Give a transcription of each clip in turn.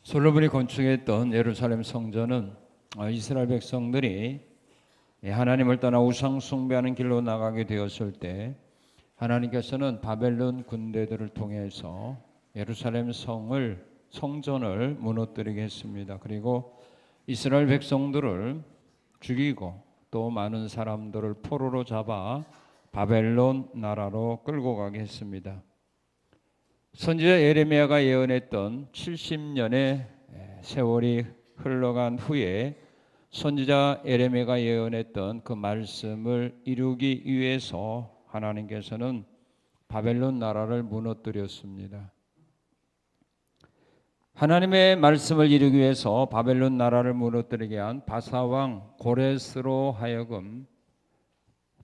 솔로몬이 건축했던 예루살렘 성전은 이스라엘 백성들이 하나님을 떠나 우상 숭배하는 길로 나가게 되었을 때 하나님께서는 바벨론 군대들을 통해서 예루살렘 성전을 무너뜨리게 했습니다. 그리고 이스라엘 백성들을 죽이고 또 많은 사람들을 포로로 잡아 바벨론 나라로 끌고 가게 했습니다. 선지자 예레미야가 예언했던 70년의 세월이 흘러간 후에 선지자 예레미야가 예언했던 그 말씀을 이루기 위해서 하나님께서는 바벨론 나라를 무너뜨렸습니다. 하나님의 말씀을 이루기 위해서 바벨론 나라를 무너뜨리게 한 바사왕 고레스로 하여금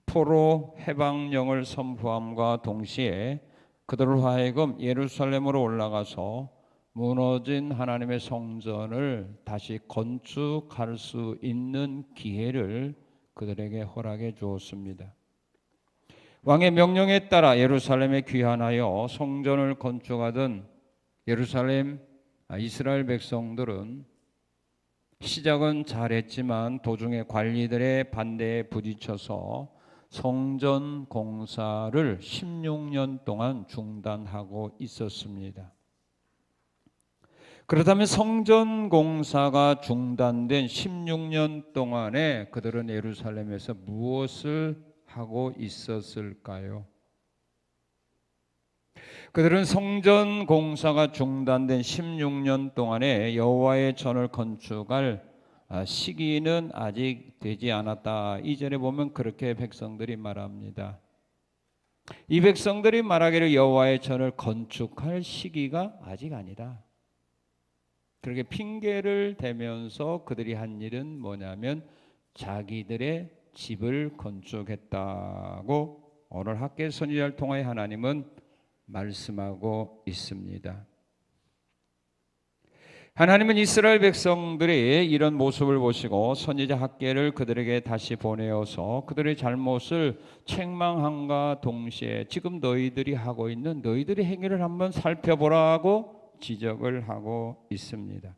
포로 해방령을 선포함과 동시에 그들로 하여금 예루살렘으로 올라가서 무너진 하나님의 성전을 다시 건축할 수 있는 기회를 그들에게 허락해 주었습니다. 왕의 명령에 따라 예루살렘에 귀환하여 성전을 건축하던 이스라엘 백성들은 시작은 잘했지만 도중에 관리들의 반대에 부딪혀서 성전 공사를 16년 동안 중단하고 있었습니다. 그렇다면 성전 공사가 중단된 16년 동안에 그들은 예루살렘에서 무엇을 하고 있었을까요? 그들은 성전 공사가 중단된 16년 동안에 여호와의 전을 건축할 시기는 아직 되지 않았다. 2절에 보면 그렇게 백성들이 말합니다. 이 백성들이 말하기를 여호와의 전을 건축할 시기가 아직 아니다. 그렇게 핑계를 대면서 그들이 한 일은 뭐냐면 자기들의 집을 건축했다고 오늘 학계 선지자를 통하여 하나님은 말씀하고 있습니다. 하나님은 이스라엘 백성들의 이런 모습을 보시고 선지자 학계를 그들에게 다시 보내어서 그들의 잘못을 책망함과 동시에 지금 너희들이 하고 있는 너희들의 행위를 한번 살펴보라고 지적을 하고 있습니다.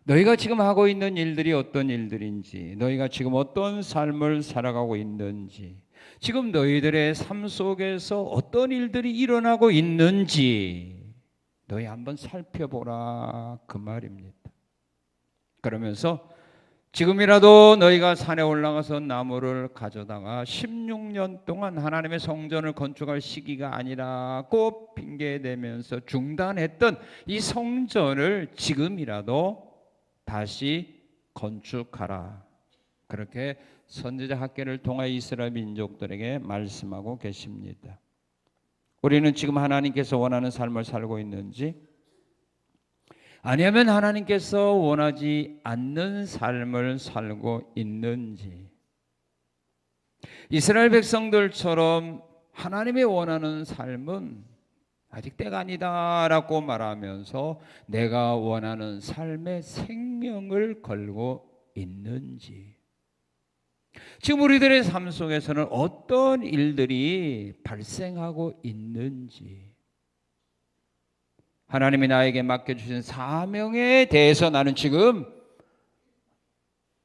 너희가 지금 하고 있는 일들이 어떤 일들인지, 너희가 지금 어떤 삶을 살아가고 있는지, 지금 너희들의 삶 속에서 어떤 일들이 일어나고 있는지 너희 한번 살펴보라 그 말입니다. 그러면서 지금이라도 너희가 산에 올라가서 나무를 가져다가 16년 동안 하나님의 성전을 건축할 시기가 아니라고 핑계대면서 중단했던 이 성전을 지금이라도 다시 건축하라. 그렇게 선지자 학계를 통하여 이스라엘 민족들에게 말씀하고 계십니다. 우리는 지금 하나님께서 원하는 삶을 살고 있는지 아니면 하나님께서 원하지 않는 삶을 살고 있는지, 이스라엘 백성들처럼 하나님이 원하는 삶은 아직 때가 아니다라고 말하면서 내가 원하는 삶의 생명을 걸고 있는지, 지금 우리들의 삶 속에서는 어떤 일들이 발생하고 있는지, 하나님이 나에게 맡겨주신 사명에 대해서 나는 지금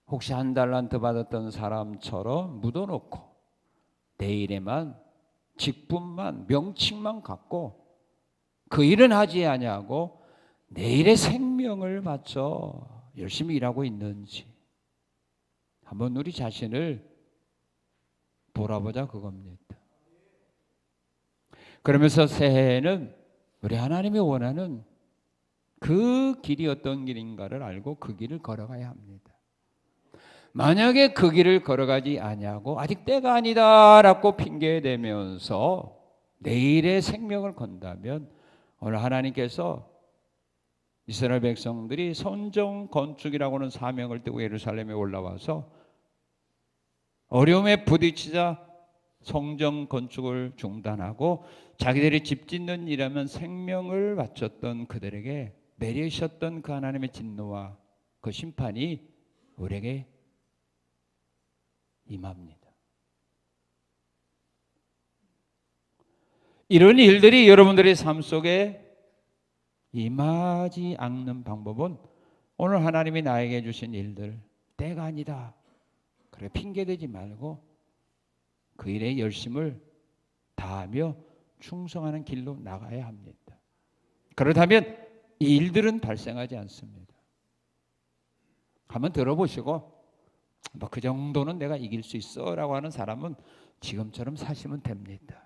혹시 한 달란트 받았던 사람처럼 묻어놓고 내일에만 직분만 명칭만 갖고 그 일은 하지 아니하고 내일의 생명을 바쳐 열심히 일하고 있는지 한번 우리 자신을 돌아보자 그겁니다. 그러면서 새해에는 우리 하나님이 원하는 그 길이 어떤 길인가를 알고 그 길을 걸어가야 합니다. 만약에 그 길을 걸어가지 아니하고 아직 때가 아니다라고 핑계대면서 내일의 생명을 건다면 오늘 하나님께서 이스라엘 백성들이 성전 건축이라고 하는 사명을 띠고 예루살렘에 올라와서 어려움에 부딪히자 성전 건축을 중단하고 자기들이 집 짓는 일하면 생명을 바쳤던 그들에게 내리셨던 그 하나님의 진노와 그 심판이 우리에게 임합니다. 이런 일들이 여러분들의 삶 속에 임하지 않는 방법은 오늘 하나님이 나에게 주신 일들 때가 아니다. 그래 핑계대지 말고 그 일에 열심을 다하며 충성하는 길로 나가야 합니다. 그렇다면 이 일들은 발생하지 않습니다. 한번 들어보시고 뭐 그 정도는 내가 이길 수 있어 라고 하는 사람은 지금처럼 사시면 됩니다.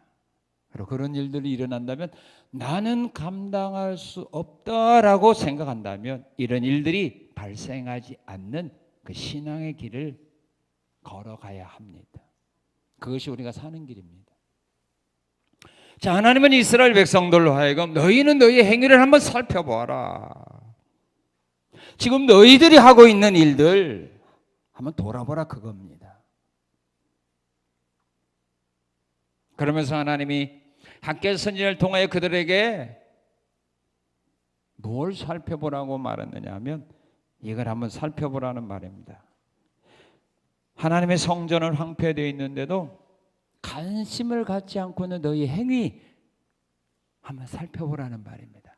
그리고 그런 일들이 일어난다면 나는 감당할 수 없다라고 생각한다면 이런 일들이 발생하지 않는 그 신앙의 길을 걸어가야 합니다. 그것이 우리가 사는 길입니다. 자, 하나님은 이스라엘 백성들로 하여금 너희는 너희의 행위를 한번 살펴보아라. 지금 너희들이 하고 있는 일들 한번 돌아보라 그겁니다. 그러면서 하나님이 학개 선지자를 통하여 그들에게 뭘 살펴보라고 말했느냐 하면 이걸 한번 살펴보라는 말입니다. 하나님의 성전은 황폐되어 있는데도 관심을 갖지 않고 있는 너희 행위 한번 살펴보라는 말입니다.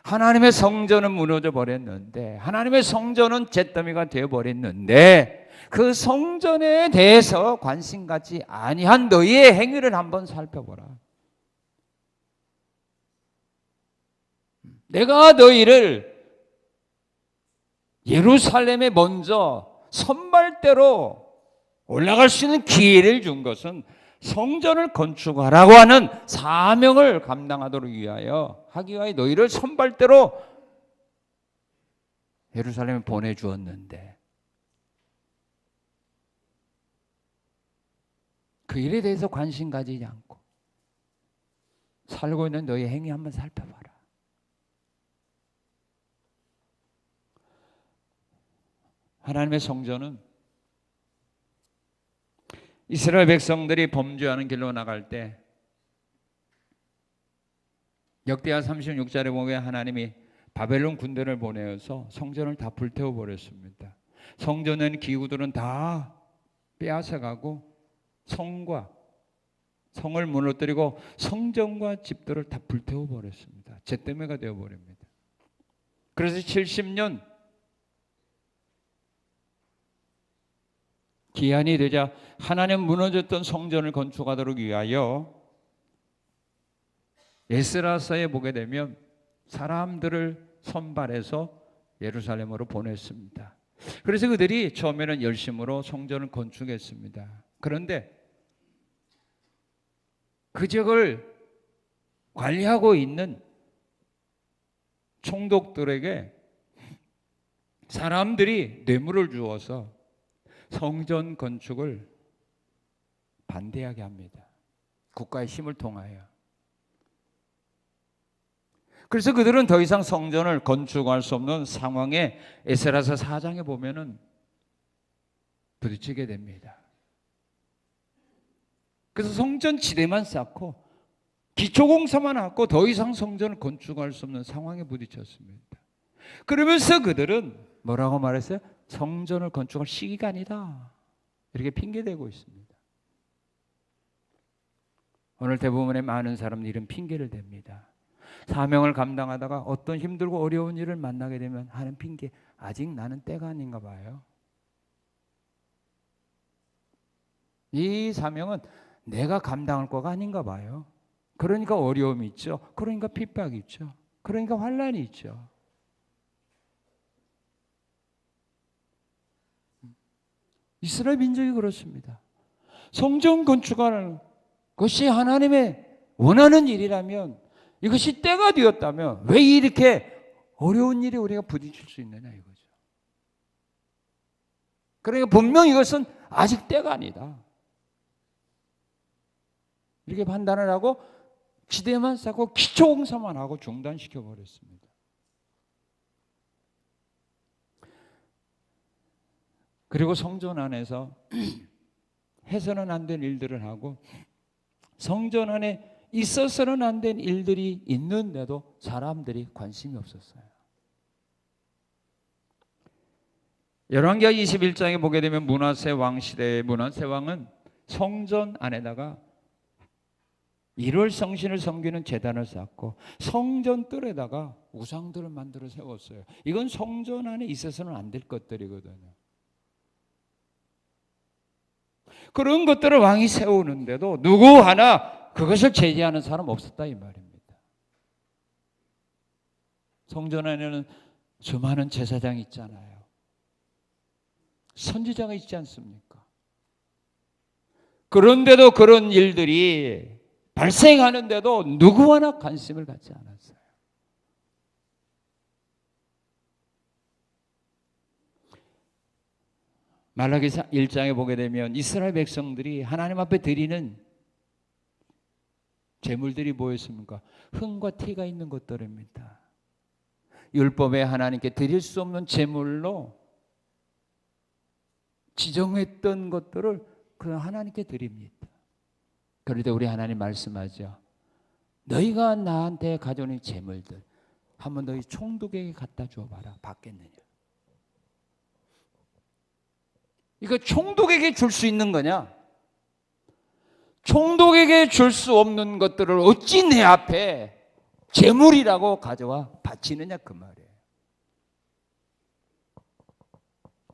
하나님의 성전은 무너져 버렸는데 하나님의 성전은 잿더미가 되어 버렸는데 그 성전에 대해서 관심 갖지 아니한 너희의 행위를 한번 살펴보라. 내가 너희를 예루살렘에 먼저 선발대로 올라갈 수 있는 기회를 준 것은 성전을 건축하라고 하는 사명을 감당하도록 위하여 하기 위하여 너희를 선발대로 예루살렘에 보내주었는데 그 일에 대해서 관심 가지지 않고 살고 있는 너희의 행위 한번 살펴봐라. 하나님의 성전은 이스라엘 백성들이 범죄하는 길로 나갈 때 역대하 36절에 보면 하나님이 바벨론 군대를 보내어서 성전을 다 불태워 버렸습니다. 성전엔 기구들은 다 빼앗아가고 성을 무너뜨리고 성전과 집들을 다 불태워 버렸습니다. 잿더미가 되어 버립니다. 그래서 70년 기한이 되자 하나님 무너졌던 성전을 건축하도록 위하여 에스라서에 보게 되면 사람들을 선발해서 예루살렘으로 보냈습니다. 그래서 그들이 처음에는 열심으로 성전을 건축했습니다. 그런데 그 지역을 관리하고 있는 총독들에게 사람들이 뇌물을 주어서 성전 건축을 반대하게 합니다. 국가의 힘을 통하여. 그래서 그들은 더 이상 성전을 건축할 수 없는 상황에 에스라서 4장에 보면은 부딪히게 됩니다. 그래서 성전 지대만 쌓고 기초공사만 하고 더 이상 성전을 건축할 수 없는 상황에 부딪혔습니다. 그러면서 그들은 뭐라고 말했어요? 성전을 건축할 시기가 아니다. 이렇게 핑계대고 있습니다. 오늘 대부분의 많은 사람들은 이런 핑계를 댑니다. 사명을 감당하다가 어떤 힘들고 어려운 일을 만나게 되면 하는 핑계, 아직 나는 때가 아닌가 봐요. 이 사명은 내가 감당할 거가 아닌가 봐요. 그러니까 어려움이 있죠. 그러니까 핍박이 있죠. 그러니까 환난이 있죠. 이스라엘 민족이 그렇습니다. 성전 건축하는 것이 하나님의 원하는 일이라면, 이것이 때가 되었다면 왜 이렇게 어려운 일에 우리가 부딪힐 수 있느냐 이거죠. 그러니까 분명 이것은 아직 때가 아니다. 이렇게 판단을 하고 지대만 쌓고 기초공사만 하고 중단시켜 버렸습니다. 그리고 성전 안에서 해서는 안 된 일들을 하고 성전 안에 있어서는 안 된 일들이 있는데도 사람들이 관심이 없었어요. 열왕기하 21장에 보게 되면 므낫세 왕 시대의 므낫세 왕은 성전 안에다가 1월 성신을 섬기는 제단을 쌓고 성전 뜰에다가 우상들을 만들어 세웠어요. 이건 성전 안에 있어서는 안 될 것들이거든요. 그런 것들을 왕이 세우는데도 누구 하나 그것을 제지하는 사람 없었다 이 말입니다. 성전 안에는 수많은 제사장이 있잖아요. 선지자가 있지 않습니까? 그런데도 그런 일들이 발생하는데도 누구 하나 관심을 갖지 않았어요. 말라기서 1장에 보게 되면 이스라엘 백성들이 하나님 앞에 드리는 제물들이 뭐였습니까? 흥과 티가 있는 것들입니다. 율법에 하나님께 드릴 수 없는 제물로 지정했던 것들을 그 하나님께 드립니다. 그런데 우리 하나님 말씀하죠. 너희가 나한테 가져오는 제물들 한번 너희 총독에게 갖다 줘봐라. 받겠느냐. 이거 총독에게 줄 수 있는 거냐? 총독에게 줄 수 없는 것들을 어찌 내 앞에 제물이라고 가져와 바치느냐 그 말이에요.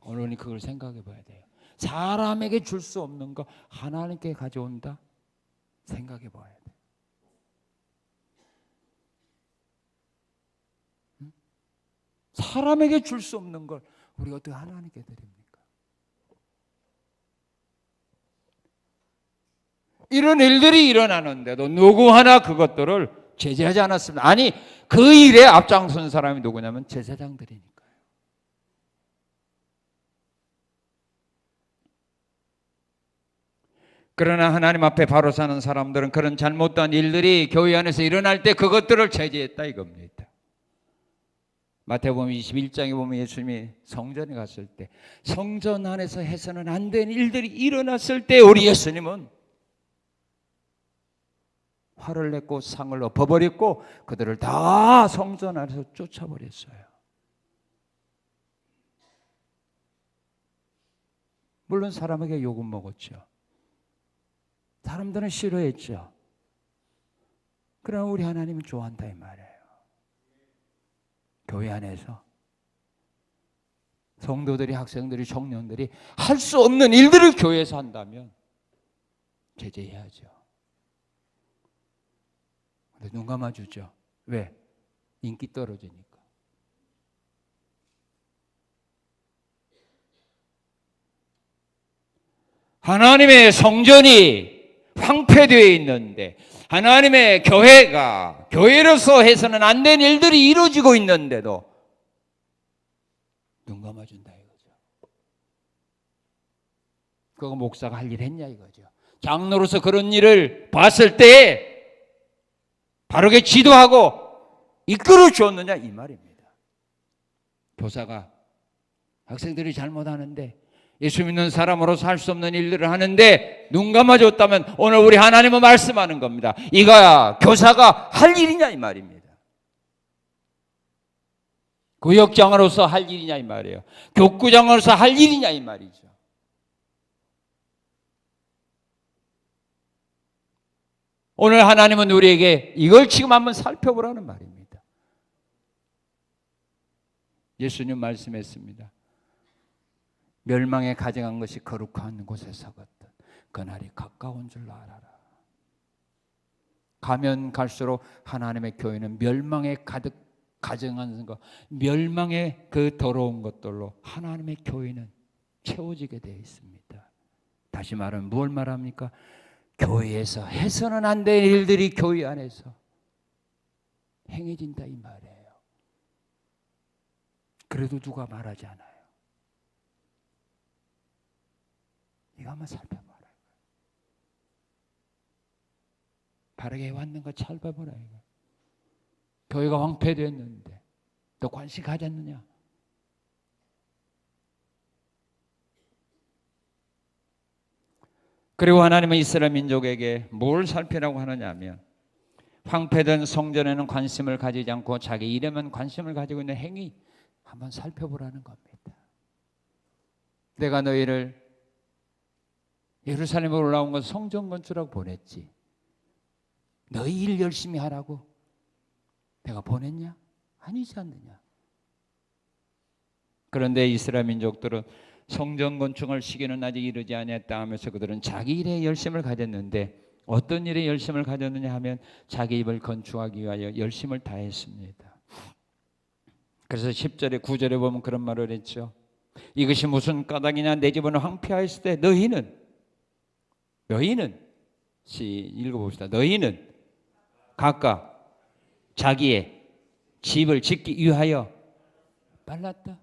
오늘 그걸 생각해 봐야 돼요. 사람에게 줄 수 없는 거 하나님께 가져온다? 생각해 봐야 돼. 사람에게 줄 수 없는 걸 우리가 어떻게 하나님께 드립니까? 이런 일들이 일어나는데도 누구 하나 그것들을 제재하지 않았습니다. 아니 그 일에 앞장선 사람이 누구냐면 제사장들이니까요. 그러나 하나님 앞에 바로 사는 사람들은 그런 잘못된 일들이 교회 안에서 일어날 때 그것들을 제재했다 이겁니다. 마태복음 21장에 보면 예수님이 성전에 갔을 때 성전 안에서 해서는 안 되는 일들이 일어났을 때 우리 예수님은 화를 냈고 상을 엎어버렸고 그들을 다 성전 안에서 쫓아버렸어요. 물론 사람에게 욕은 먹었죠. 사람들은 싫어했죠. 그러나 우리 하나님은 좋아한다 이 말이에요. 교회 안에서 성도들이, 학생들이, 청년들이 할 수 없는 일들을 교회에서 한다면 제재해야죠. 근데 눈 감아주죠. 왜? 인기 떨어지니까. 하나님의 성전이 황폐되어 있는데 하나님의 교회가 교회로서 해서는 안 된 일들이 이루어지고 있는데도 눈 감아준다 이거죠. 그거 목사가 할 일 했냐 이거죠. 장로로서 그런 일을 봤을 때 바르게 지도하고 이끌어 주었느냐 이 말입니다. 교사가 학생들이 잘못하는데 예수 믿는 사람으로서 할 수 없는 일들을 하는데 눈 감아줬다면 오늘 우리 하나님은 말씀하는 겁니다. 이거야 교사가 할 일이냐 이 말입니다. 구역장으로서 할 일이냐 이 말이에요. 교구장으로서 할 일이냐 이 말이죠. 오늘 하나님은 우리에게 이걸 지금 한번 살펴보라는 말입니다. 예수님 말씀했습니다. 멸망에 가증한 것이 거룩한 곳에 서거든 그날이 가까운 줄 알아라. 가면 갈수록 하나님의 교회는 멸망에 가득 가증한 것, 멸망의 그 더러운 것들로 하나님의 교회는 채워지게 되어 있습니다. 다시 말하면 뭘 말합니까? 교회에서 해서는 안 될 일들이 교회 안에서 행해진다 이 말이에요. 그래도 누가 말하지 않아요. 이거 한번 살펴봐라. 바르게 해왔는 거 살펴보라. 이거. 교회가 황폐됐는데 또 관심 가졌느냐? 그리고 하나님은 이스라엘 민족에게 뭘 살피라고 하느냐 하면 황폐된 성전에는 관심을 가지지 않고 자기 일에만 관심을 가지고 있는 행위 한번 살펴보라는 겁니다. 내가 너희를 예루살렘으로 올라온 건 성전 건축하고 보냈지. 너희 일 열심히 하라고 내가 보냈냐? 아니지 않느냐. 그런데 이스라엘 민족들은 성전 건축을 시기는 아직 이르지 아니했다 하면서 그들은 자기 일에 열심을 가졌는데 어떤 일에 열심을 가졌느냐 하면 자기 입을 건축하기 위하여 열심을 다했습니다. 그래서 10절에 9절에 보면 그런 말을 했죠. 이것이 무슨 까닭이냐. 내 집은 황폐하였을 때 너희는 읽어봅시다. 너희는 각각 자기의 집을 짓기 위하여 빨랐다.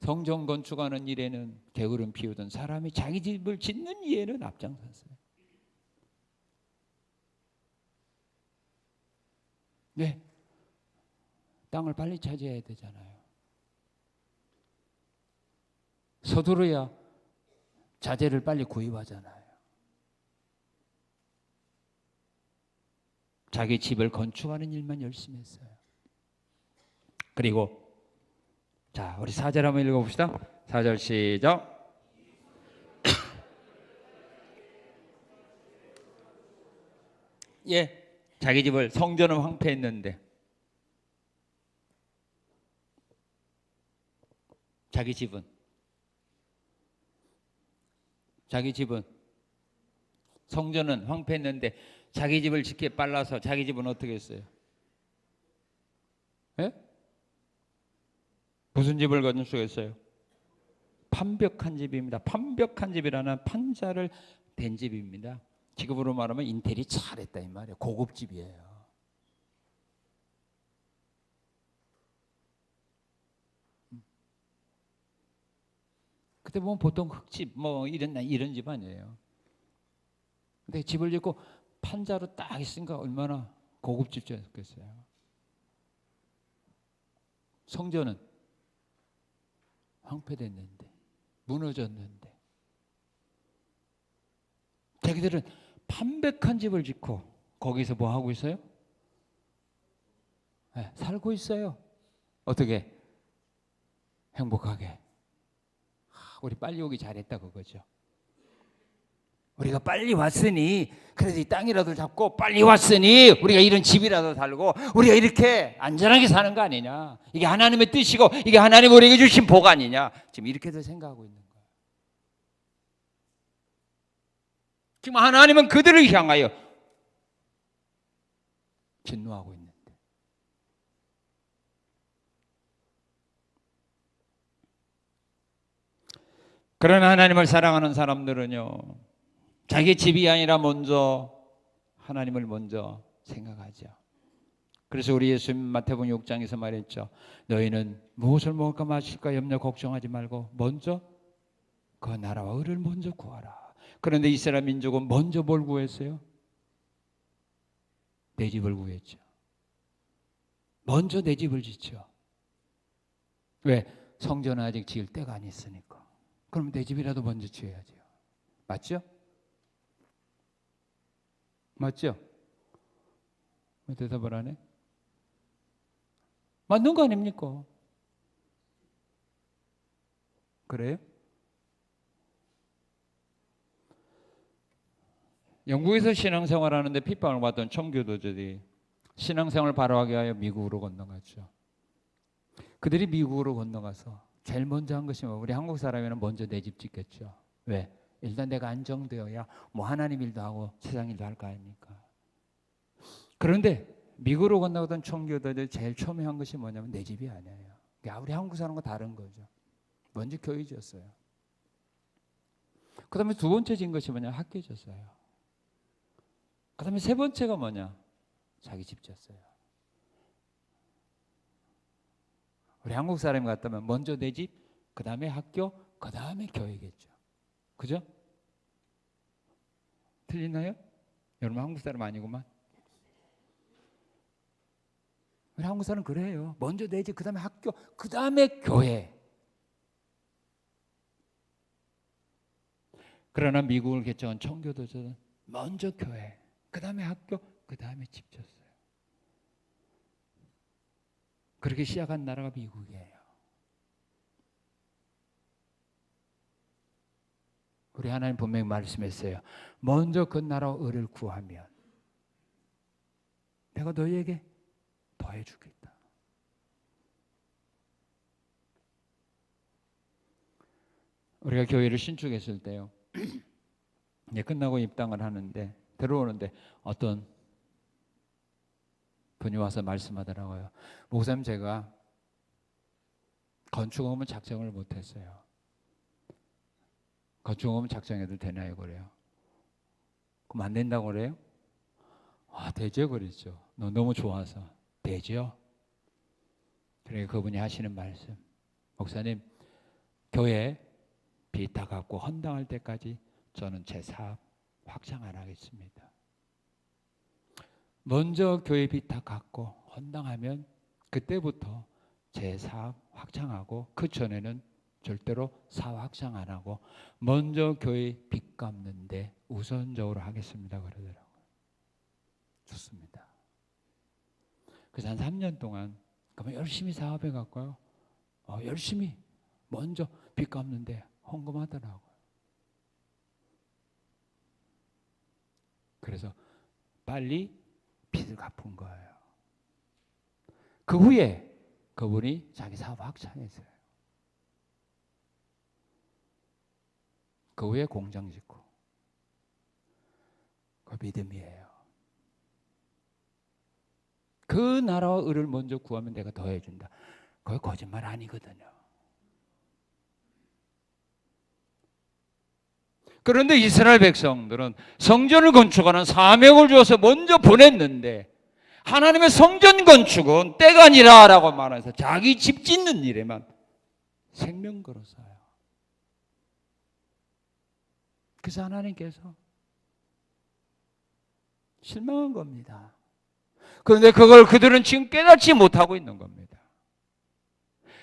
성전 건축하는 일에는 게으름 피우던 사람이 자기 집을 짓는 일에는 앞장섰어요. 네, 땅을 빨리 차지해야 되잖아요. 서두르야 자재를 빨리 구입하잖아요. 자기 집을 건축하는 일만 열심히 했어요. 그리고 자, 우리 4절 한번 읽어봅시다. 4절 시작. 예, 자기 집을 성전은 황폐했는데 자기 집은 성전은 황폐했는데 자기 집을 짓기에 빨라서 자기 집은 어떻게 했어요? 예? 무슨 집을 건축했어요? 판벽한 집입니다. 판벽한 집이라는 판자를 댄 집입니다. 지금으로 말하면 인테리어 잘했다 이 말이에요. 고급 집이에요. 그때 보면 보통 흙집 뭐 이런 집 아니에요. 근데 집을 짓고 판자로 딱 있으니까 얼마나 고급 집이었겠어요. 성전은 황폐됐는데 무너졌는데 자기들은 판백한 집을 짓고 거기서 뭐 하고 있어요? 네, 살고 있어요. 어떻게? 행복하게. 우리 빨리 오기 잘했다 그거죠. 우리가 빨리 왔으니 그래도 이 땅이라도 잡고 빨리 왔으니 우리가 이런 집이라도 살고 우리가 이렇게 안전하게 사는 거 아니냐. 이게 하나님의 뜻이고 이게 하나님 우리에게 주신 복 아니냐. 지금 이렇게도 생각하고 있는 거예요. 지금 하나님은 그들을 향하여 진노하고 있는데 그러나 하나님을 사랑하는 사람들은요 자기 집이 아니라 먼저 하나님을 먼저 생각하죠. 그래서 우리 예수님 마태복음 6장에서 말했죠. 너희는 무엇을 먹을까 마실까 염려 걱정하지 말고 먼저 그 나라와 의를 먼저 구하라. 그런데 이스라엘 민족은 먼저 뭘 구했어요? 내 집을 구했죠. 먼저 내 집을 짓죠. 왜? 성전은 아직 지을 때가 아니었으니까. 그럼 내 집이라도 먼저 지어야죠. 맞죠? 맞죠? 왜 대답을 안 해? 맞는 거 아닙니까? 그래요? 영국에서 신앙생활 하는데 핍박을 받던 청교도들이 신앙생활을 바로 하기 위하여 미국으로 건너갔죠. 그들이 미국으로 건너가서 제일 먼저 한 것이 우리 한국 사람이면 먼저 내 집 짓겠죠. 왜? 일단 내가 안정되어야 뭐 하나님 일도 하고 세상 일도 할 거 아닙니까? 그런데 미국으로 건너가던 청교도들 제일 처음에 한 것이 뭐냐면 내 집이 아니에요. 우리 한국 사람과 다른 거죠. 먼저 교회 지었어요. 그 다음에 두 번째 진 것이 뭐냐? 학교 지었어요. 그 다음에 세 번째가 뭐냐? 자기 집 지었어요. 우리 한국 사람이 같다면 먼저 내 집, 그 다음에 학교, 그 다음에 교회겠죠. 그죠? 틀리나요? 여러분 한국 사람 아니구만. 우리 한국 사람 그래요. 먼저 내 집, 그 다음에 학교, 그 다음에 교회. 그러나 미국을 개척한 청교도들은 먼저 교회, 그 다음에 학교, 그 다음에 집 졌어요. 그렇게 시작한 나라가 미국이에요. 우리 하나님 분명히 말씀했어요. 먼저 그 나라와 의를 구하면 내가 너희에게 더해 주겠다. 우리가 교회를 신축했을 때요, 이제 끝나고 입당을 하는데 들어오는데 어떤 분이 와서 말씀하더라고요. 목사님, 제가 건축업은 작정을 못했어요. 건축업은 작정해도 되나요? 그래요. 그럼 안 된다고 그래요? 아, 되죠. 그랬죠. 너 너무 좋아서. 되죠. 그래, 그분이 하시는 말씀, 목사님, 교회 빚 다 갚고 헌당할 때까지 저는 제 사업 확장 안 하겠습니다. 먼저 교회 빚 다 갚고 헌당하면 그때부터 제 사업 확장하고, 그 전에는 절대로 사업 확장 안 하고 먼저 교회 빚 갚는데 우선적으로 하겠습니다. 그러더라고요. 좋습니다. 그래서 한 3년 동안 그러면 열심히 사업해 갖고요, 열심히 먼저 빚 갚는데 헌금하더라고요. 그래서 빨리 빚을 갚은 거예요. 그 후에 그분이 자기 사업 확장했어요. 그 후에 공장 짓고. 그 믿음이에요. 그 나라와 의를 먼저 구하면 내가 더해준다. 그거 거짓말 아니거든요. 그런데 이스라엘 백성들은 성전을 건축하는 사명을 주어서 먼저 보냈는데, 하나님의 성전 건축은 때가 아니라라고 말해서 자기 집 짓는 일에만 생명 걸었어요. 그래서 하나님께서 실망한 겁니다. 그런데 그걸 그들은 지금 깨닫지 못하고 있는 겁니다.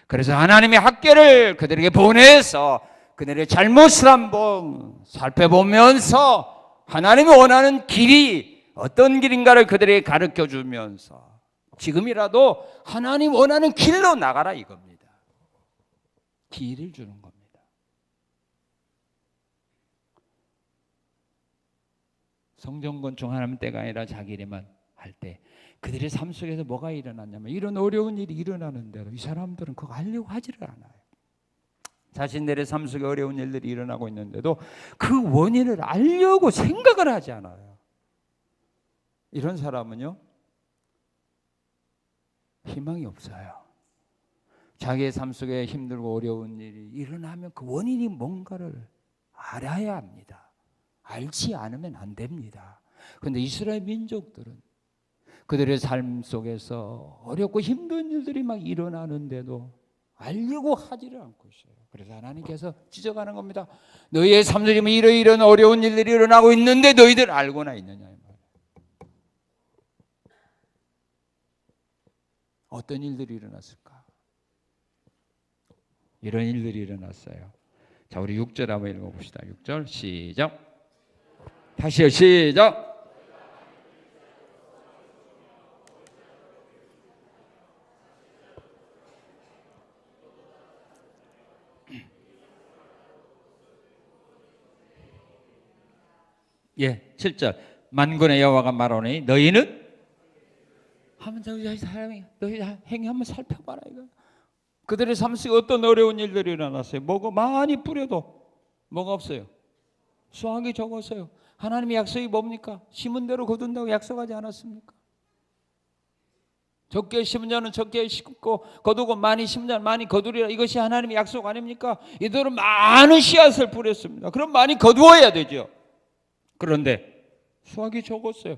그래서 하나님의 학계를 그들에게 보내서 그들의 잘못을 한번 살펴보면서 하나님이 원하는 길이 어떤 길인가를 그들에게 가르쳐 주면서 지금이라도 하나님 원하는 길로 나가라 이겁니다. 길을 주는 겁니다. 성전 건축 하나님 때가 아니라 자기 일에만 할 때 그들의 삶 속에서 뭐가 일어났냐면, 이런 어려운 일이 일어나는데도 이 사람들은 그거 하려고 하지를 않아요. 자신들의 삶 속에 어려운 일들이 일어나고 있는데도 그 원인을 알려고 생각을 하지 않아요. 이런 사람은요, 희망이 없어요. 자기의 삶 속에 힘들고 어려운 일이 일어나면 그 원인이 뭔가를 알아야 합니다. 알지 않으면 안 됩니다. 그런데 이스라엘 민족들은 그들의 삶 속에서 어렵고 힘든 일들이 막 일어나는데도 알려고 하지를 않고 있어요. 그래서 하나님께서 지적하는 겁니다. 너희의 삶 속에 이런 어려운 일들이 일어나고 있는데 너희들 알고나 있느냐. 어떤 일들이 일어났을까? 이런 일들이 일어났어요. 자, 우리 6절 한번 읽어봅시다. 6절 시작. 다시요, 시작. 예, 7절. 만군의 여호와가 말하노니 너희는 하면 저기 사람이 너희 행위 한번 살펴봐라 이거. 그들의 삶 속에 어떤 어려운 일들이 일어났어요. 뭐가 많이 뿌려도 뭐가 없어요. 수확이 적었어요. 하나님의 약속이 뭡니까? 심은 대로 거둔다고 약속하지 않았습니까? 적게 심은 자는 적게 심고 거두고 많이 심은 자는 많이 거두리라. 이것이 하나님의 약속 아닙니까? 이들은 많은 씨앗을 뿌렸습니다. 그럼 많이 거두어야 되죠. 그런데 수확이 적었어요.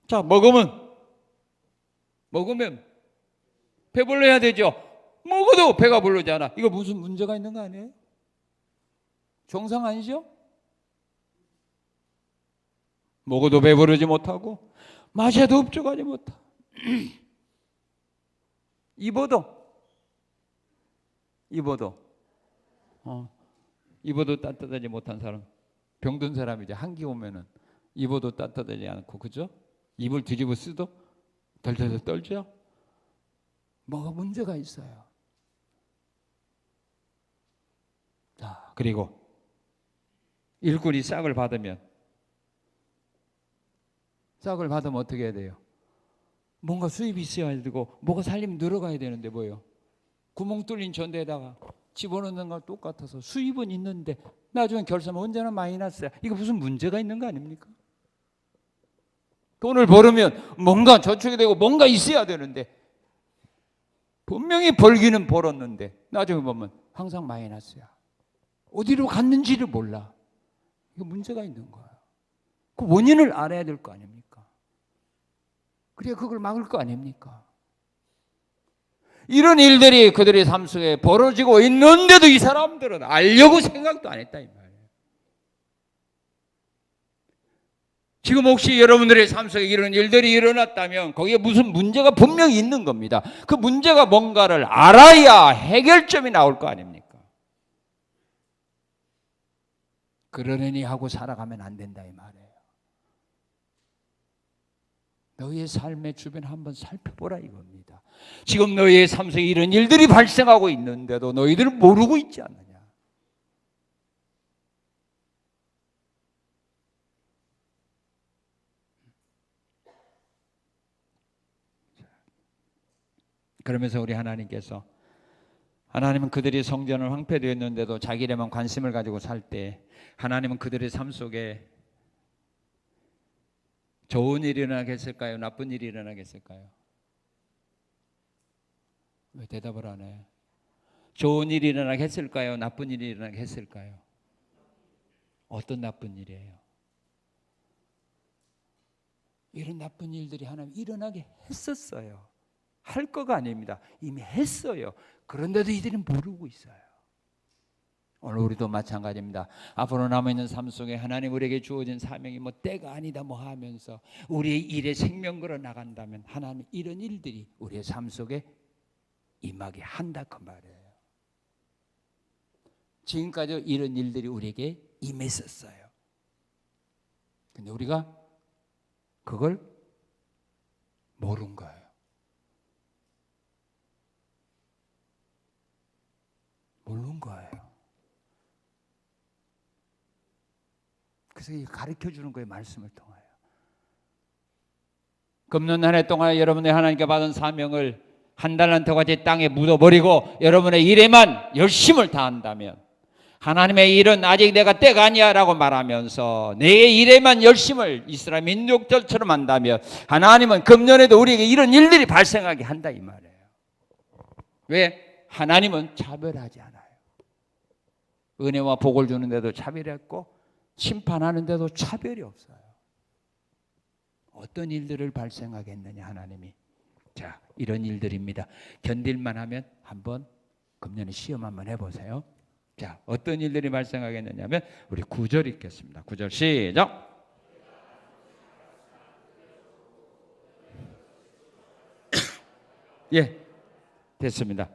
자, 먹으면 배불러야 되죠. 먹어도 배가 부르지 않아. 이거 무슨 문제가 있는 거 아니에요? 정상 아니죠? 먹어도 배부르지 못하고 마셔도 흡족하지 못하고 입어도 따뜻하지 못한 사람, 병든 사람이죠. 한기 오면은 입어도 따뜻하지 않고, 그죠? 입을 뒤집어 쓰도 덜덜덜 떨죠. 뭐가 문제가 있어요. 자, 그리고 일꾼이 싹을 받으면 싹을 받으면 어떻게 해야 돼요? 뭔가 수입이 있어야 되고 뭐가 살림 늘어가야 되는데 뭐예요? 구멍 뚫린 전대에다가 집어넣는 거 똑같아서 수입은 있는데 나중에 결산은 언제나 마이너스야. 이거 무슨 문제가 있는 거 아닙니까? 돈을 벌으면 뭔가 저축이 되고 뭔가 있어야 되는데 분명히 벌기는 벌었는데 나중에 보면 항상 마이너스야. 어디로 갔는지를 몰라. 이거 문제가 있는 거야. 그 원인을 알아야 될 거 아닙니까? 그래야 그걸 막을 거 아닙니까? 이런 일들이 그들의 삶 속에 벌어지고 있는데도 이 사람들은 알려고 생각도 안 했다 이 말이에요. 지금 혹시 여러분들의 삶 속에 이런 일들이 일어났다면 거기에 무슨 문제가 분명히 있는 겁니다. 그 문제가 뭔가를 알아야 해결점이 나올 거 아닙니까? 그러려니 하고 살아가면 안 된다 이 말이에요. 너희의 삶의 주변 한번 살펴보라 이겁니다. 지금 너희의 삶 속에 이런 일들이 발생하고 있는데도 너희들은 모르고 있지 않느냐. 그러면서 우리 하나님께서 하나님은 그들이 성전을 황폐되었는데도 자기 일에만 관심을 가지고 살 때 하나님은 그들의 삶 속에 좋은 일이 일어나겠을까요? 나쁜 일이 일어나겠을까요? 왜 대답을 안 해? 좋은 일이 일어나겠을까요? 나쁜 일이 일어나겠을까요? 어떤 나쁜 일이에요? 이런 나쁜 일들이 하나님 일어나게 했었어요. 할 거가 아닙니다. 이미 했어요. 그런데도 이들은 모르고 있어요. 오늘 우리도 마찬가지입니다. 앞으로 남아있는 삶 속에 하나님 우리에게 주어진 사명이 뭐 때가 아니다 뭐 하면서 우리의 일에 생명 걸어 나간다면 하나님 이런 일들이 우리의 삶 속에 임하게 한다 그 말이에요. 지금까지 이런 일들이 우리에게 임했었어요. 근데 우리가 그걸 모른 거예요. 모르는 거예요. 그래서 가르쳐 주는 거예요. 말씀을 통하여. 금년 한 해 동안 여러분의 하나님께 받은 사명을 한 달란트 같이 땅에 묻어버리고 여러분의 일에만 열심을 다한다면 하나님의 일은 아직 내가 때가 아니야 라고 말하면서 내 일에만 열심을 이스라엘 민족들처럼 한다면 하나님은 금년에도 우리에게 이런 일들이 발생하게 한다 이 말이에요. 왜? 하나님은 차별하지 않아요. 은혜와 복을 주는데도 차별했고 심판하는데도 차별이 없어요. 어떤 일들을 발생하겠느냐 하나님이. 자, 이런 일들입니다. 견딜만 하면 한번 금년에 시험 한번 해보세요. 자, 어떤 일들이 발생하겠느냐 하면 우리 9절 읽겠습니다. 9절 시작. 예, 됐습니다.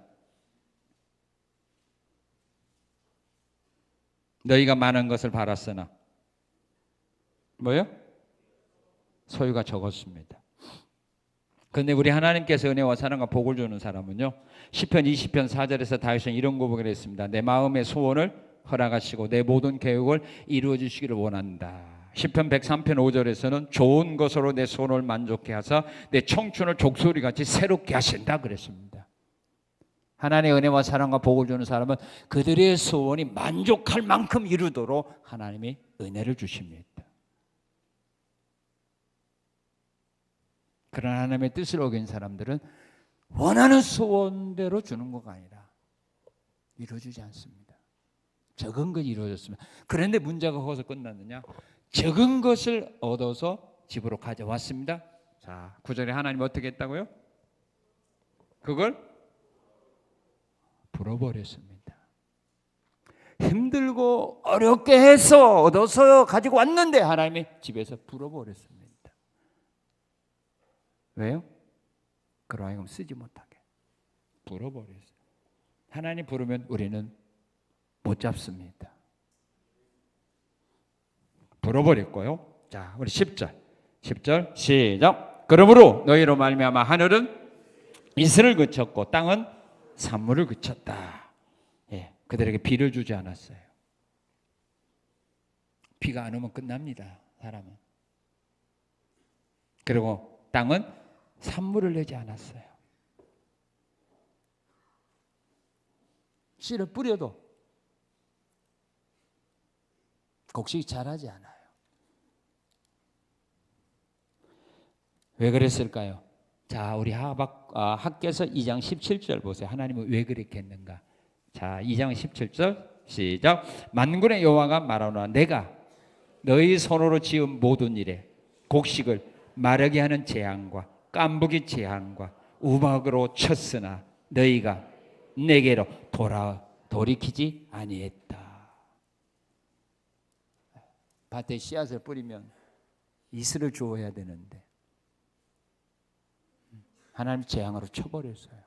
너희가 많은 것을 바랐으나 뭐요? 소유가 적었습니다. 그런데 우리 하나님께서 은혜와 사랑과 복을 주는 사람은요, 시편 20편 4절에서 다윗은 이런 고백을 했습니다. 내 마음의 소원을 허락하시고 내 모든 계획을 이루어 주시기를 원한다. 시편 103편 5절에서는 좋은 것으로 내 소원을 만족케 하사 내 청춘을 족소리같이 새롭게 하신다 그랬습니다. 하나님의 은혜와 사랑과 복을 주는 사람은 그들의 소원이 만족할 만큼 이루도록 하나님이 은혜를 주십니다. 그러나 하나님의 뜻을 어긴 사람들은 원하는 소원대로 주는 것가 아니라 이루어주지 않습니다. 적은 것이 이루어졌습니다. 그런데 문제가 거기서 끝났느냐? 적은 것을 얻어서 집으로 가져왔습니다. 자, 9절에 하나님 어떻게 했다고요? 그걸 불어버렸습니다. 힘들고 어렵게 해서 얻어서 가지고 왔는데 하나님이 집에서 불어버렸습니다. 왜요? 그로 하여금 쓰지 못하게 불어버렸어요. 하나님 부르면 우리는 못 잡습니다. 불어버렸고요. 자, 우리 10절 시작. 그러므로 너희로 말미암아 하늘은 이슬을 그쳤고 땅은 산물을 그쳤다. 예, 그들에게 비를 주지 않았어요. 비가 안 오면 끝납니다. 사람은. 그리고 땅은 산물을 내지 않았어요. 씨를 뿌려도 곡식이 자라지 않아요. 왜 그랬을까요? 자, 우리 학개서 2장 17절 보세요. 하나님은 왜 그렇게 했는가? 자, 2장 17절 시작. 만군의 여호와가 말하노라 내가 너희 손으로 지은 모든 일에 곡식을 마르게 하는 재앙과 깐부기 재앙과 우박으로 쳤으나 너희가 내게로 돌이키지 아니했다. 밭에 씨앗을 뿌리면 이슬을 주어야 되는데 하나님 재앙으로 쳐버렸어요.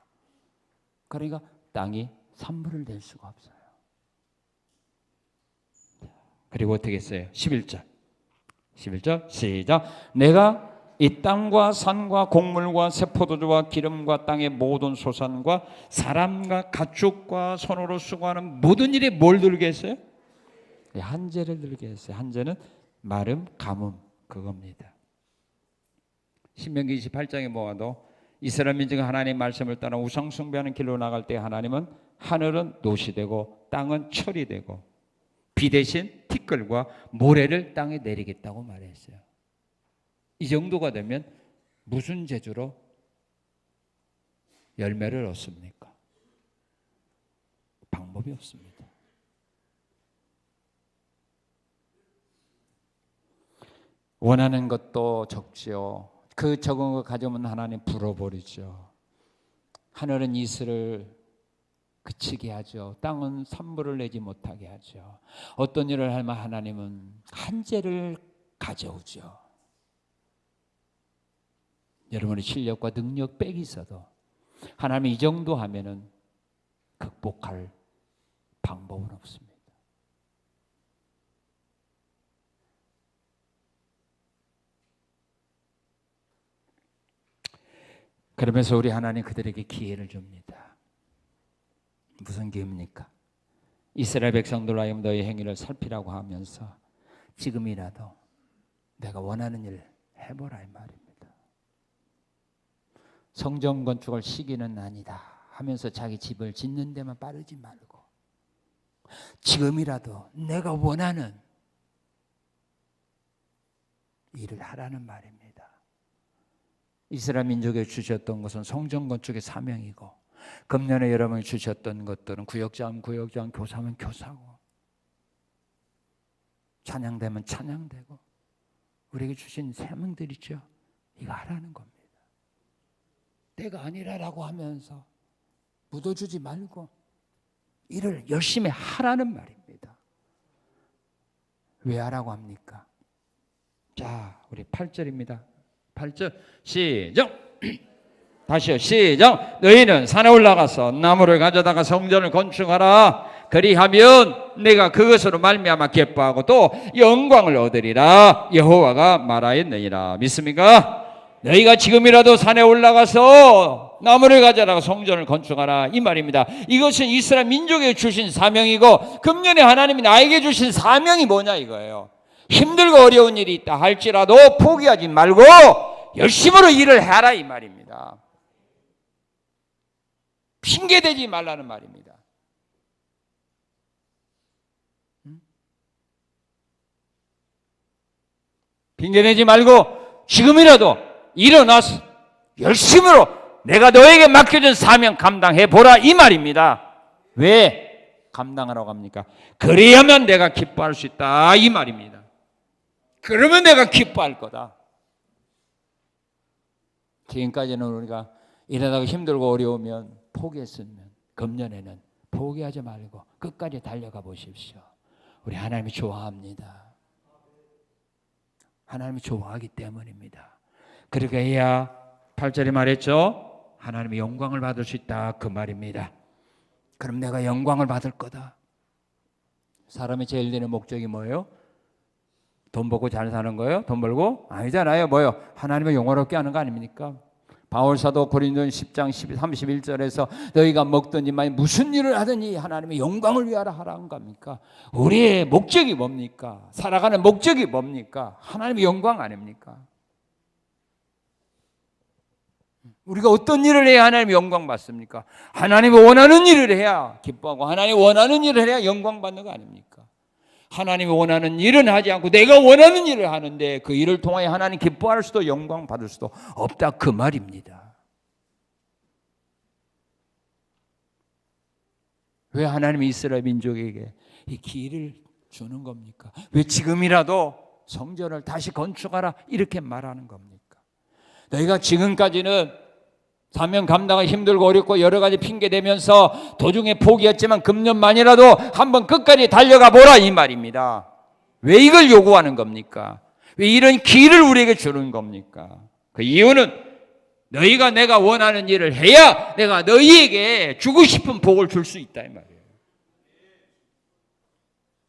그러니까 땅이 산물을 낼 수가 없어요. 그리고 어떻게 했어요? 11절 시작. 내가 이 땅과 산과 곡물과 새포도주와 기름과 땅의 모든 소산과 사람과 가축과 손으로 수고하는 모든 일에 뭘 들게 했어요? 한재를 들게 했어요. 한재는 마름, 가뭄 그겁니다. 신명기 28장에 보아도 이스라엘 민족이 하나님의 말씀을 따라 우상 숭배하는 길로 나갈 때 하나님은 하늘은 노시 되고 땅은 철이 되고 비 대신 티끌과 모래를 땅에 내리겠다고 말했어요. 이 정도가 되면 무슨 재주로 열매를 얻습니까? 방법이 없습니다. 원하는 것도 적지요. 그 적은 거 가져오면 하나님 불어버리죠. 하늘은 이슬을 그치게 하죠. 땅은 산물을 내지 못하게 하죠. 어떤 일을 하면 하나님은 한재를 가져오죠. 여러분의 실력과 능력 빽이 있어도 하나님이 이 정도 하면은 극복할 방법은 없습니다. 그러면서 우리 하나님 그들에게 기회를 줍니다. 무슨 기회입니까? 이스라엘 백성들 하여금 너희 행위를 살피라고 하면서 지금이라도 내가 원하는 일 해보라 이 말입니다. 성전 건축을 시기는 아니다 하면서 자기 집을 짓는 데만 빠르지 말고 지금이라도 내가 원하는 일을 하라는 말입니다. 이스라엘 민족에 주셨던 것은 성전 건축의 사명이고 금년에 여러분이 주셨던 것들은 구역장, 교사면 교사고 찬양되면 찬양되고 우리에게 주신 사명들 있죠. 이거 하라는 겁니다. 때가 아니라라고 하면서 묻어주지 말고 일을 열심히 하라는 말입니다. 왜 하라고 합니까? 자, 우리 8절입니다. 8절 시작. 다시요 시작. 너희는 산에 올라가서 나무를 가져다가 성전을 건축하라. 그리하면 내가 그것으로 말미암아 기뻐하고 또 영광을 얻으리라. 여호와가 말하였느니라. 믿습니까? 너희가 지금이라도 산에 올라가서 나무를 가져다가 성전을 건축하라 이 말입니다. 이것은 이스라엘 민족에 주신 사명이고 금년에 하나님이 나에게 주신 사명이 뭐냐 이거예요. 힘들고 어려운 일이 있다 할지라도 포기하지 말고 열심으로 일을 해라 이 말입니다. 핑계대지 말라는 말입니다. 핑계대지 말고 지금이라도 일어나서 열심으로 내가 너에게 맡겨준 사명 감당해 보라 이 말입니다. 왜 감당하라고 합니까? 그래야만 내가 기뻐할 수 있다 이 말입니다. 그러면 내가 기뻐할 거다. 지금까지는 우리가 일하다가 힘들고 어려우면 포기했으면 금년에는 포기하지 말고 끝까지 달려가 보십시오. 우리 하나님이 좋아합니다. 하나님이 좋아하기 때문입니다. 그렇게 해야 8절에 말했죠. 하나님의 영광을 받을 수 있다 그 말입니다. 그럼 내가 영광을 받을 거다. 사람이 제일 되는 목적이 뭐예요? 돈 벌고 잘 사는 거예요? 돈 벌고? 아니잖아요. 뭐예요? 하나님을 영화롭게 하는 거 아닙니까? 바울사도 고린도전 10장 31절에서 너희가 먹든지 만약 무슨 일을 하든지 하나님의 영광을 위하여 하라는 겁니까? 우리의 목적이 뭡니까? 살아가는 목적이 뭡니까? 하나님의 영광 아닙니까? 우리가 어떤 일을 해야 하나님 영광 받습니까? 하나님이 원하는 일을 해야 기뻐하고 하나님이 원하는 일을 해야 영광 받는 거 아닙니까? 하나님이 원하는 일은 하지 않고 내가 원하는 일을 하는데 그 일을 통하여 하나님 기뻐할 수도 영광 받을 수도 없다 그 말입니다. 왜 하나님이 이스라엘 민족에게 이 기회를 주는 겁니까? 왜 지금이라도 성전을 다시 건축하라 이렇게 말하는 겁니까? 너희가 지금까지는 사명 감당이 힘들고 어렵고 여러 가지 핑계 대면서 도중에 포기했지만 금년만이라도 한번 끝까지 달려가 보라 이 말입니다. 왜 이걸 요구하는 겁니까? 왜 이런 기회를 우리에게 주는 겁니까? 그 이유는 너희가 내가 원하는 일을 해야 내가 너희에게 주고 싶은 복을 줄 수 있다 이 말이에요.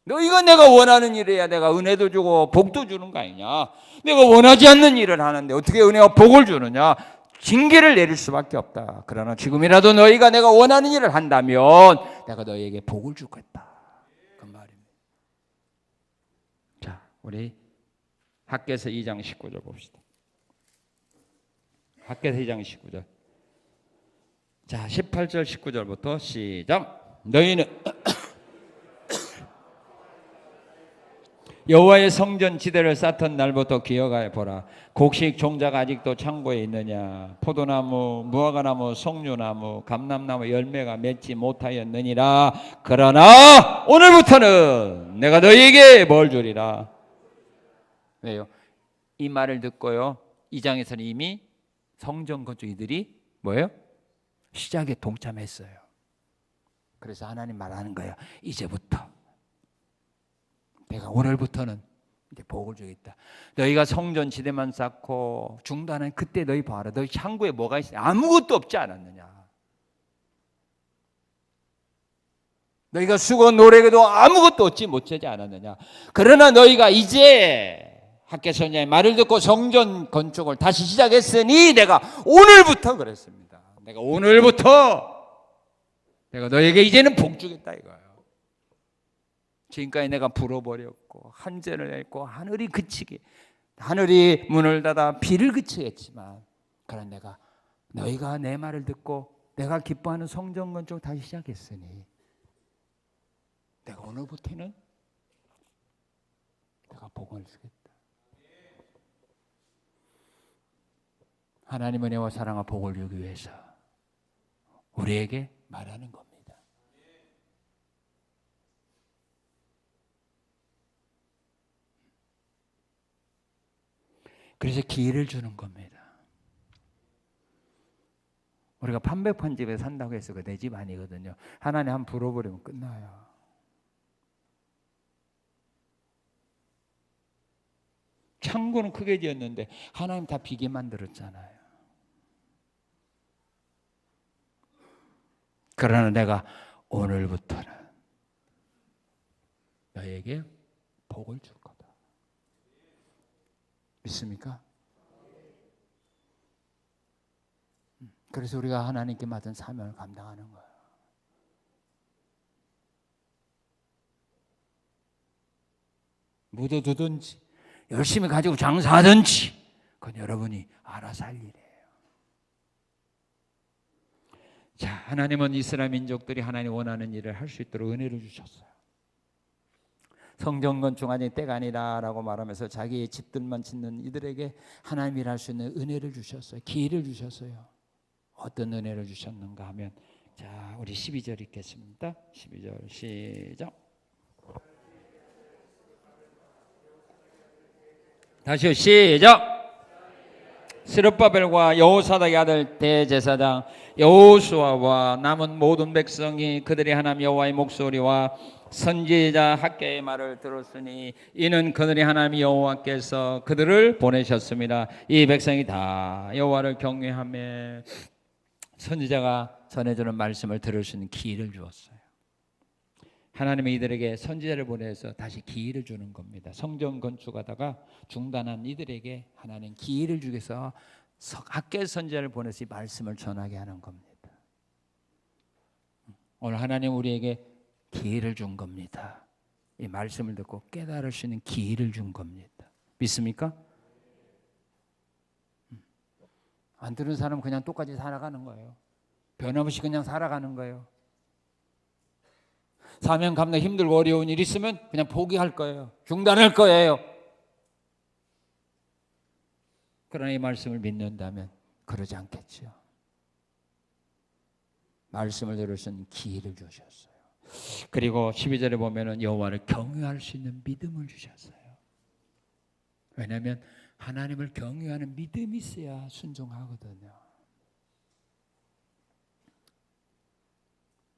너희가 내가 원하는 일을 해야 내가 은혜도 주고 복도 주는 거 아니냐? 내가 원하지 않는 일을 하는데 어떻게 은혜와 복을 주느냐? 징계를 내릴 수밖에 없다. 그러나 지금이라도 너희가 내가 원하는 일을 한다면 내가 너희에게 복을 주겠다. 그 말입니다. 자, 우리 학개서 2장 19절 봅시다. 학개서 2장 19절. 자, 18절 19절부터 시작. 너희는 여호와의 성전 지대를 쌓던 날부터 기억하여 보라. 곡식 종자가 아직도 창고에 있느냐? 포도나무, 무화과나무, 송류나무, 감람나무 열매가 맺지 못하였느니라. 그러나 오늘부터는 내가 너희에게 뭘 주리라. 왜요? 이 말을 듣고요, 이 장에서는 이미 성전 건축 이들이 뭐예요? 시작에 동참했어요. 그래서 하나님 말하는 거예요. 이제부터 내가 오늘부터는 이제 복을 주겠다. 너희가 성전 지대만 쌓고 중단한 그때 너희 봐라. 너희 창고에 뭐가 있어? 아무것도 없지 않았느냐? 너희가 수고 노력해도 아무것도 얻지 못하지 않았느냐? 그러나 너희가 이제 학개 선자의 말을 듣고 성전 건축을 다시 시작했으니 내가 오늘부터 그랬습니다. 내가 오늘부터 내가 너희에게 이제는 복 주겠다 이거예요. 지금까지 내가 불어버렸고 한전을 했고 하늘이 그치게 하늘이 문을 닫아 비를 그치게 했지만 그런 내가 너희가 내 말을 듣고 내가 기뻐하는 성전 건축 다시 시작했으니 내가 오늘부터는 내가 복을 주겠다. 하나님의 은혜와 사랑과 복을 주기 위해서 우리에게 말하는 겁니다. 그래서 기회를 주는 겁니다. 우리가 판백판 집에 산다고 해서 내 집 아니거든요. 하나님 한 불어버리면 끝나요. 창고는 크게 지었는데 하나님 다 비게 만들었잖아요. 그러나 내가 오늘부터는 너에게 복을 줄 거다. 믿습니까? 그래서 우리가 하나님께 맡은 사명을 감당하는 거예요. 묻어두든지 열심히 가지고 장사하든지 그건 여러분이 알아서 할 일이에요. 자, 하나님은 이스라엘 민족들이 하나님 원하는 일을 할 수 있도록 은혜를 주셨어요. 성전 건축 아직 때가 아니라라고 말하면서 자기의 집들만 짓는 이들에게 하나님이 할 수 있는 은혜를 주셨어요. 기회를 주셨어요. 어떤 은혜를 주셨는가 하면 자, 우리 12절 읽겠습니다. 12절 시작. 다시요. 시작. 스룹바벨과 여호사닥의 아들 대제사장 여호수아와 남은 모든 백성이 그들의 하나님 여호와의 목소리와 선지자 학개의 말을 들었으니 이는 그들의 하나님 여호와께서 그들을 보내셨습니다. 이 백성이 다 여호와를 경외하며 선지자가 전해주는 말씀을 들을 수 있는 기회를 주었어요. 하나님이 이들에게 선지자를 보내서 다시 기회를 주는 겁니다. 성전 건축하다가 중단한 이들에게 하나님 기회를 주기 위해서 학개 선지자를 보내서 이 말씀을 전하게 하는 겁니다. 오늘 하나님 우리에게 기회를 준 겁니다. 이 말씀을 듣고 깨달을 수 있는 기회를 준 겁니다. 믿습니까? 안 들은 사람은 그냥 똑같이 살아가는 거예요. 변함없이 그냥 살아가는 거예요. 사명 감당 힘들고 어려운 일 있으면 그냥 포기할 거예요. 중단할 거예요. 그러나 이 말씀을 믿는다면 그러지 않겠죠. 말씀을 들으신 기회를 주셨어요. 그리고 12절에 보면은 여호와를 경외할 수 있는 믿음을 주셨어요. 왜냐하면 하나님을 경외하는 믿음이 있어야 순종하거든요.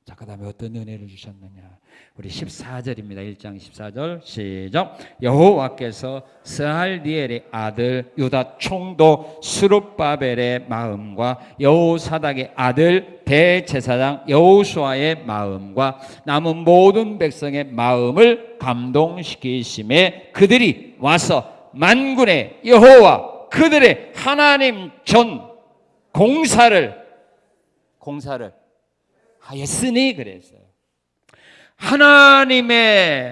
자, 그 다음에 어떤 은혜를 주셨느냐. 우리 14절입니다. 1장 14절 시작. 여호와께서 스알디엘의 아들 유다 총독 스룹바벨의 마음과 여호사닥의 아들 대제사장 여호수아의 마음과 남은 모든 백성의 마음을 감동시키심에 그들이 와서 만군의 여호와 그들의 하나님 전 공사를 하였으니 그랬어요. 하나님께서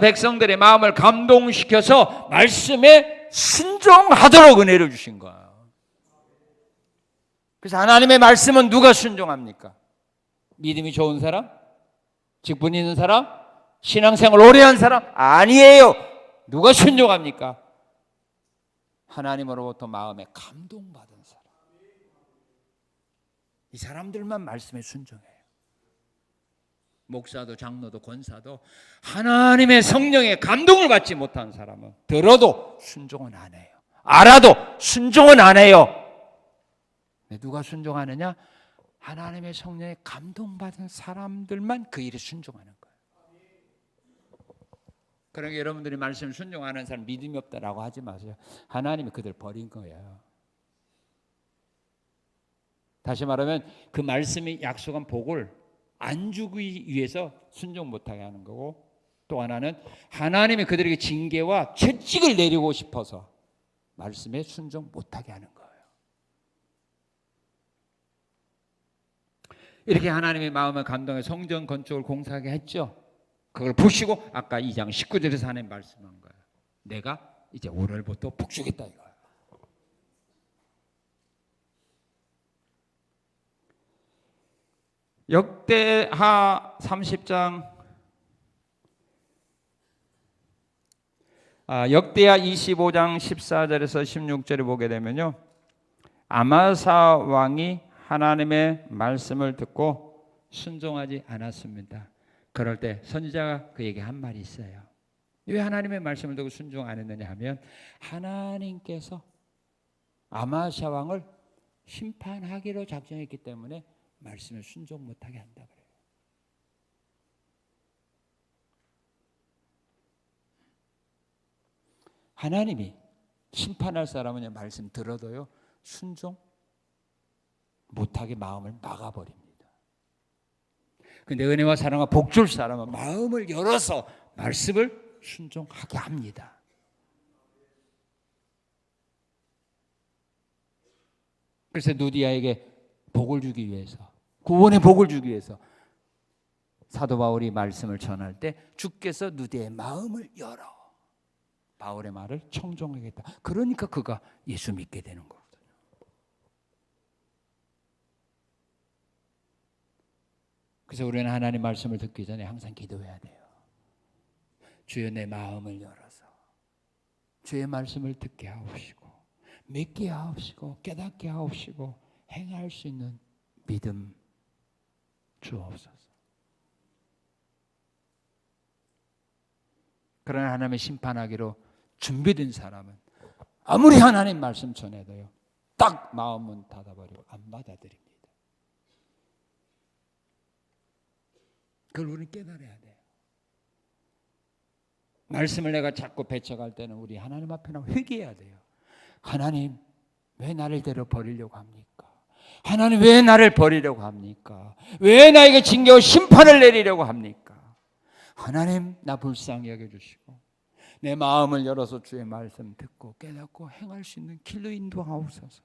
백성들의 마음을 감동시켜서 말씀에 순종하도록 은혜를 주신 거예요. 그래서 하나님의 말씀은 누가 순종합니까? 믿음이 좋은 사람? 직분 있는 사람? 신앙생활 오래 한 사람? 아니에요. 누가 순종합니까? 하나님으로부터 마음에 감동받은 사람. 이 사람들만 말씀에 순종해요. 목사도 장로도 권사도 하나님의 성령의 감동을 받지 못한 사람은 들어도 순종은 안 해요. 알아도 순종은 안 해요. 누가 순종하느냐? 하나님의 성령에 감동받은 사람들만 그 일에 순종하는 거예요. 그러니까 여러분들이 말씀 순종하는 사람 믿음이 없다라고 하지 마세요. 하나님이 그들 버린 거예요. 다시 말하면 그 말씀이 약속한 복을 안 주기 위해서 순종 못하게 하는 거고, 또 하나는 하나님이 그들에게 징계와 채찍을 내리고 싶어서 말씀에 순종 못하게 하는 거예요. 이렇게 하나님의 마음을 감동해 성전 건축을 공사하게 했죠. 그걸 보시고 아까 2장 19절에서 하나님 말씀한 거예요. 내가 이제 오늘부터 복 주겠다 이거예요. 역대하 30장 역대하 25장 14절에서 16절을 보게 되면요, 아마사 왕이 하나님의 말씀을 듣고 순종하지 않았습니다. 그럴 때 선지자가 그에게 한 말이 있어요. 왜 하나님의 말씀을 듣고 순종 안 했느냐 하면 하나님께서 아마사 왕을 심판하기로 작정했기 때문에 말씀을 순종 못하게 한다 그래요. 하나님이 심판할 사람은 말씀 들어도요 순종 못하게 마음을 막아버립니다. 그런데 은혜와 사랑과 복 줄 사람은 마음을 열어서 말씀을 순종하게 합니다. 그래서 누디아에게 복을 주기 위해서, 구원의 복을 주기 위해서 사도 바울이 말씀을 전할 때 주께서 누디아의 마음을 열어 바울의 말을 청종하겠다. 그러니까 그가 예수 믿게 되는 거거든요. 그래서 우리는 하나님 말씀을 듣기 전에 항상 기도해야 돼요. 주여 내 마음을 열어서 주의 말씀을 듣게 하옵시고 믿게 하옵시고 깨닫게 하옵시고 행할 수 있는 믿음 주옵소서. 그러나 하나님의 심판하기로 준비된 사람은 아무리 하나님 말씀 전해도요 딱 마음은 닫아버리고 안 받아들입니다. 그걸 우리는 깨달아야 돼요. 말씀을 내가 자꾸 배척할 때는 우리 하나님 앞에 나와 회개해야 돼요. 하나님 왜 나를 데려 버리려고 합니까? 하나님 왜 나를 버리려고 합니까? 왜 나에게 징계와 심판을 내리려고 합니까? 하나님 나 불쌍히 여겨주시고 내 마음을 열어서 주의 말씀 듣고 깨닫고 행할 수 있는 길로 인도하옵소서.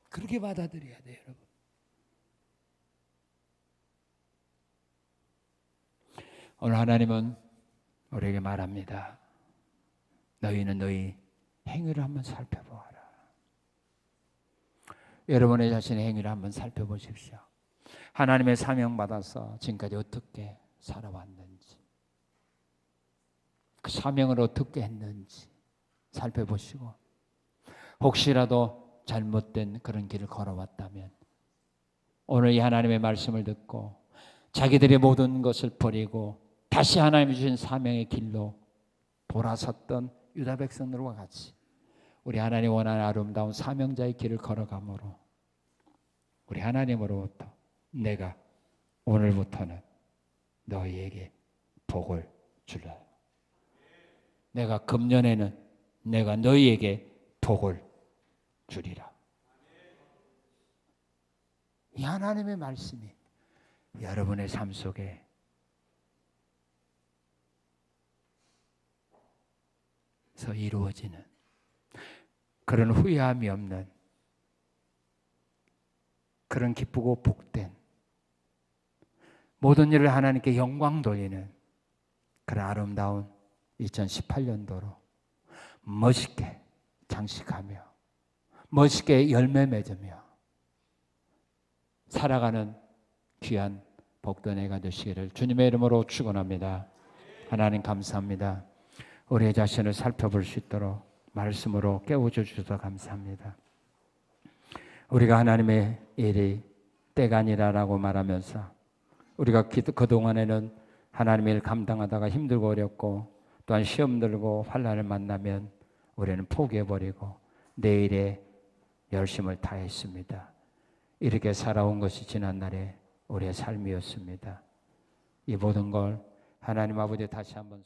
그렇게 받아들여야 돼요, 여러분. 오늘 하나님은 우리에게 말합니다. 너희는 너희 행위를 한번 살펴보아라. 여러분의 자신의 행위를 한번 살펴보십시오. 하나님의 사명 받아서 지금까지 어떻게 살아왔는지, 그 사명을 어떻게 했는지 살펴보시고, 혹시라도 잘못된 그런 길을 걸어왔다면 오늘 이 하나님의 말씀을 듣고 자기들의 모든 것을 버리고 다시 하나님이 주신 사명의 길로 돌아섰던 유다 백성들과 같이 우리 하나님 원하는 아름다운 사명자의 길을 걸어가므로 우리 하나님으로부터 내가 오늘부터는 너희에게 복을 주라. 내가 금년에는 내가 너희에게 복을 주리라. 이 하나님의 말씀이 여러분의 삶 속에 서 이루어지는 그런 후회함이 없는 그런 기쁘고 복된 모든 일을 하나님께 영광 돌리는 그런 아름다운 2018년도로 멋있게 장식하며 멋있게 열매 맺으며 살아가는 귀한 복된 해가 되시기를 주님의 이름으로 축원합니다. 하나님 감사합니다. 우리의 자신을 살펴볼 수 있도록 말씀으로 깨워주셔서 감사합니다. 우리가 하나님의 일이 때가 아니라라고 말하면서 우리가 그동안에는 하나님의 일 감당하다가 힘들고 어렵고 또한 시험 들고 환난을 만나면 우리는 포기해버리고 내일에 열심을 다했습니다. 이렇게 살아온 것이 지난날의 우리의 삶이었습니다. 이 모든 걸 하나님 아버지 다시 한번